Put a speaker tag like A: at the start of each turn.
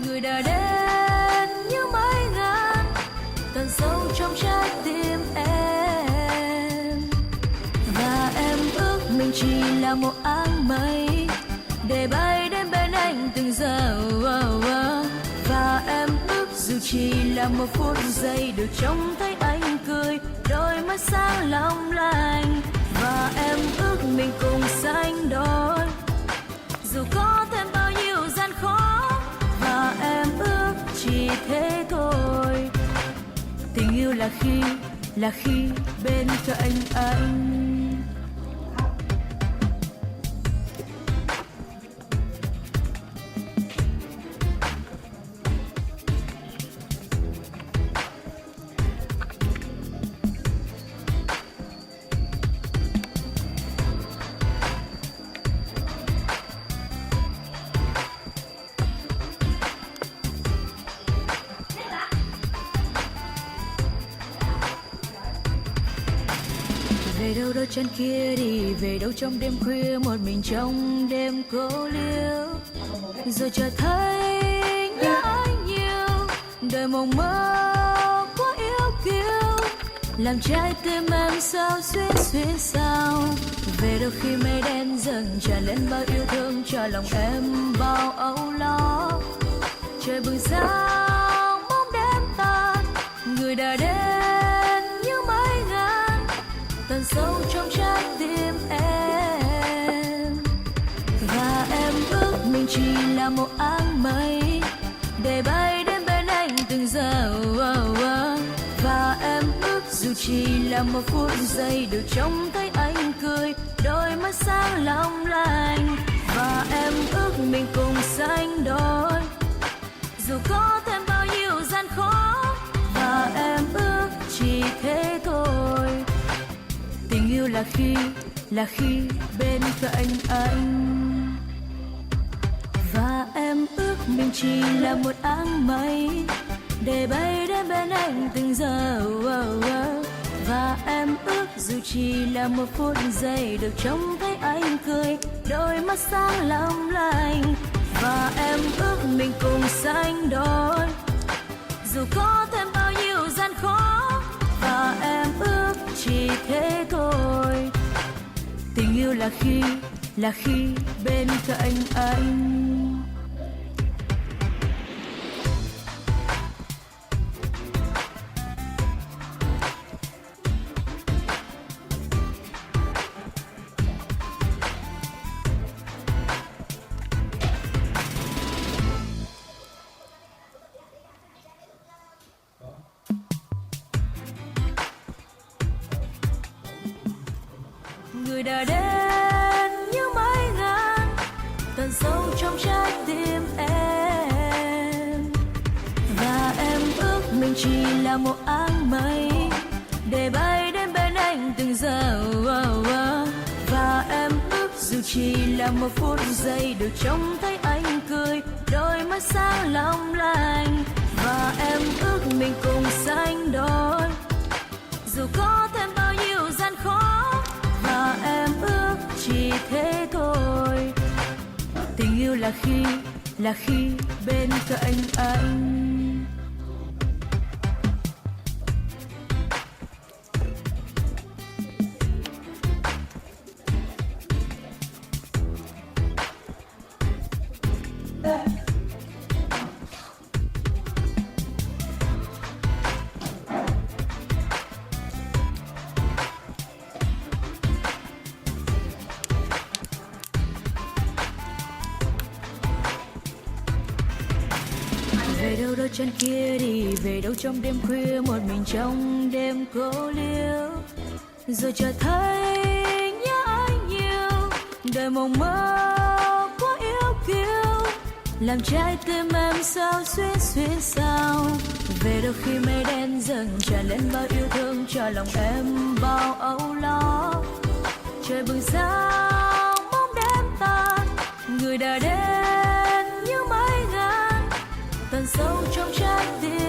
A: người đã đến như mái ngàn tận sâu trong trái tim em. Và em ước mình chỉ là một áng mây để bay đến bên anh từng giờ. Và em ước dù chỉ là một phút giây được trông thấy anh cười, đôi mắt sáng long lanh. Và em ước mình cùng sánh đôi dù có thêm bao nhiêu gian khó. Và em ước chỉ thế thôi. Tình yêu là khi bên cạnh anh. Về đâu đó chân kia đi, về đâu trong đêm khuya một mình trong đêm cô liêu. Rồi chợt thấy nhớ anh nhiều, đời mộng mơ quá yêu kiêu, làm trái tim em sao xuyên sao. Về đâu khi mây đen dần tràn lên bao yêu thương cho lòng em bao âu lo. Trời bừng sáng bóng đêm tan, người đã đến như mái ngàn tận sâu trong trái tim em. Và em ước mình chỉ là một áng mây để bay đến bên anh từng giờ. Và em ước dù chỉ là một phút giây được trông thấy anh cười, đôi mắt sáng long lanh. Và em ước mình cùng sánh đôi dù có thêm bao nhiêu gian khó. Và em ước chỉ thế thôi. Tình yêu là khi bên cạnh anh. Và em ước mình chỉ là một áng mây để bay đến bên anh từng giờ. Và em ước dù chỉ là một phút giây được trông thấy anh cười, đôi mắt sáng long lanh. Và em ước mình cùng sánh đôi dù có thêm bao nhiêu gian khó. Và em ước chỉ thế thôi. Tình yêu là khi bên cạnh anh. Người đã đến như mái ngàn tận sâu trong trái tim em. Và em ước mình chỉ là một áng mây để bay đến bên anh từng giờ. Và em ước dù chỉ là một phút giây được trông thấy anh cười, đôi mắt sáng long lanh. Và em ước mình cùng sánh đôi dù có thêm bao nhiêu gian khó. Và em ước chỉ thế thôi. Tình yêu là khi bên cạnh anh. Về đâu đó chân kia đi, về đâu trong đêm khuya một mình trong đêm cô liêu. Rồi chợt thấy nhớ anh nhiều, đời mộng mơ quá yêu kiêu, làm trái tim em sao xuyên sao. Về đâu khi mây đen dần tràn lên bao yêu thương cho lòng em bao âu lo. Trời bừng sáng bóng đêm tan, người đã đến như mái ngàn tận sâu trong trái tim